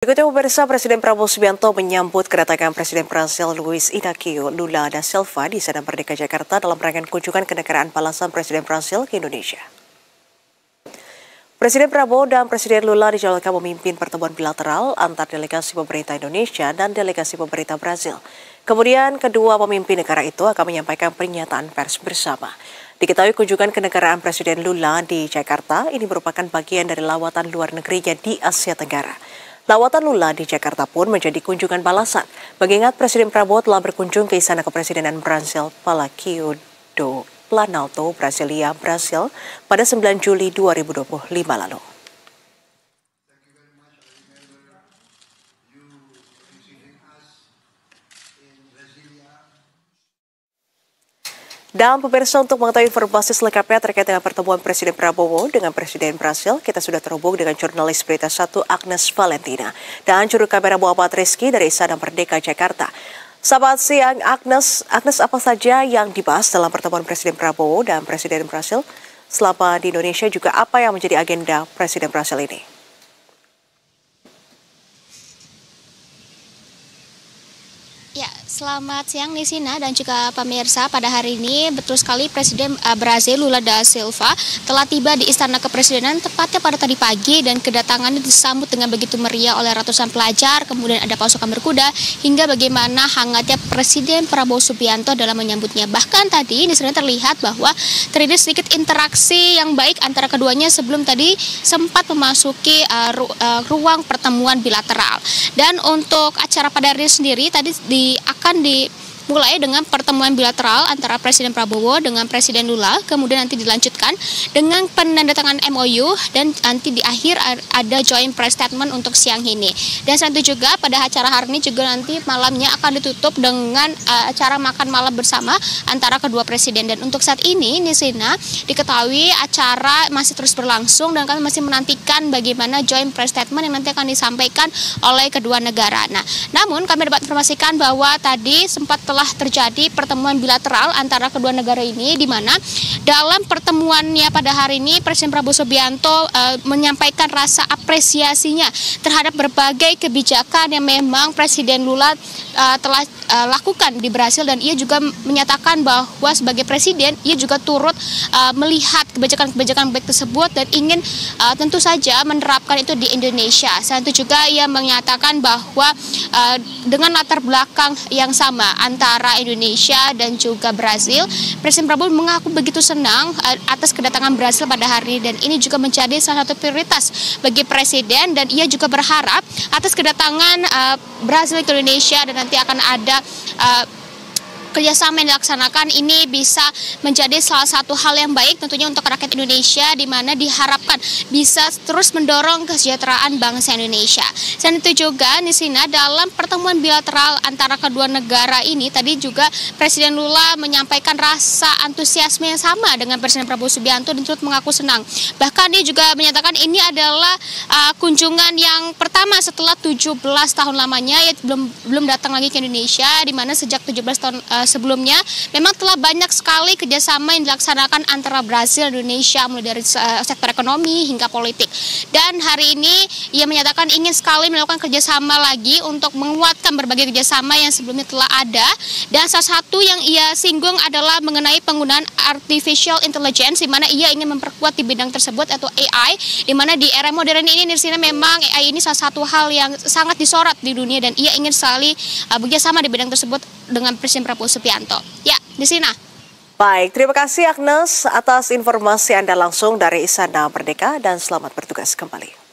Berikutnya pemirsa, Presiden Prabowo Subianto menyambut kedatangan Presiden Brasil Luiz Inacio Lula da Silva di Istana Merdeka Jakarta dalam rangkaian kunjungan kenegaraan balasan Presiden Brasil ke Indonesia. Presiden Prabowo dan Presiden Lula dijadwalkan memimpin pertemuan bilateral antar delegasi pemerintah Indonesia dan delegasi pemerintah Brasil. Kemudian kedua pemimpin negara itu akan menyampaikan pernyataan pers bersama. Diketahui kunjungan kenegaraan Presiden Lula di Jakarta ini merupakan bagian dari lawatan luar negerinya di Asia Tenggara. Lawatan Lula di Jakarta pun menjadi kunjungan balasan, mengingat Presiden Prabowo telah berkunjung ke Istana Kepresidenan Brasil Palácio do Planalto, Brasilia, Brasil pada 9 Juli 2025 lalu. Dan pemirsa, untuk mengetahui informasi selengkapnya terkait dengan pertemuan Presiden Prabowo dengan Presiden Brasil, kita sudah terhubung dengan jurnalis Berita 1 Agnes Valentina dan juru kamera Muhammad Rizky dari Istana Merdeka Jakarta. Selamat siang Agnes. Agnes, apa saja yang dibahas dalam pertemuan Presiden Prabowo dan Presiden Brasil selama di Indonesia, juga apa yang menjadi agenda Presiden Brasil ini? Ya, selamat siang Nisina dan juga pemirsa. Pada hari ini betul sekali Presiden Brasil Lula da Silva telah tiba di Istana Kepresidenan tepatnya pada tadi pagi, dan kedatangannya disambut dengan begitu meriah oleh ratusan pelajar, kemudian ada pasukan berkuda, hingga bagaimana hangatnya Presiden Prabowo Subianto dalam menyambutnya. Bahkan tadi di sana terlihat bahwa terjadi sedikit interaksi yang baik antara keduanya sebelum tadi sempat memasuki ruang pertemuan bilateral. Dan untuk acara pada hari ini sendiri tadi akan dimulai dengan pertemuan bilateral antara Presiden Prabowo dengan Presiden Lula, kemudian nanti dilanjutkan dengan penandatangan MOU, dan nanti di akhir ada joint press statement untuk siang ini. Dan selain itu juga pada acara hari ini juga nanti malamnya akan ditutup dengan acara makan malam bersama antara kedua presiden. Dan untuk saat ini Nisina, diketahui acara masih terus berlangsung dan kami masih menantikan bagaimana joint press statement yang nanti akan disampaikan oleh kedua negara. Nah, namun kami dapat informasikan bahwa tadi sempat telah terjadi pertemuan bilateral antara kedua negara ini, di mana dalam pertemuannya pada hari ini Presiden Prabowo Subianto menyampaikan rasa apresiasinya terhadap berbagai kebijakan yang memang Presiden Lula telah lakukan di Brasil, dan ia juga menyatakan bahwa sebagai presiden ia juga turut melihat kebijakan-kebijakan baik tersebut dan ingin tentu saja menerapkan itu di Indonesia. Selain itu juga ia menyatakan bahwa dengan latar belakang yang sama antara Indonesia dan juga Brasil, Presiden Prabowo mengaku begitu senang atas kedatangan Brasil pada hari ini, dan ini juga menjadi salah satu prioritas bagi Presiden, dan ia juga berharap atas kedatangan Brasil ke Indonesia dan nanti akan ada kerjasama yang dilaksanakan ini bisa menjadi salah satu hal yang baik tentunya untuk rakyat Indonesia, di mana diharapkan bisa terus mendorong kesejahteraan bangsa Indonesia. Selain itu juga Nisina, dalam pertemuan bilateral antara kedua negara ini tadi juga Presiden Lula menyampaikan rasa antusiasme yang sama dengan Presiden Prabowo Subianto dan turut mengaku senang. Bahkan dia juga menyatakan ini adalah kunjungan yang pertama setelah 17 tahun lamanya, ya belum datang lagi ke Indonesia, di mana sejak 17 tahun sebelumnya memang telah banyak sekali kerjasama yang dilaksanakan antara Brasil dan Indonesia, mulai dari sektor ekonomi hingga politik. Dan hari ini ia menyatakan ingin sekali melakukan kerjasama lagi untuk menguatkan berbagai kerjasama yang sebelumnya telah ada. Dan salah satu yang ia singgung adalah mengenai penggunaan artificial intelligence, di mana ia ingin memperkuat di bidang tersebut, atau AI, di mana di era modern ini Nisina memang AI ini salah satu hal yang sangat disorot di dunia, dan ia ingin sekali bekerjasama di bidang tersebut dengan Presiden Prabowo Subianto. Ya, di sini. Baik, terima kasih Agnes atas informasi Anda langsung dari Istana Merdeka, dan selamat bertugas kembali.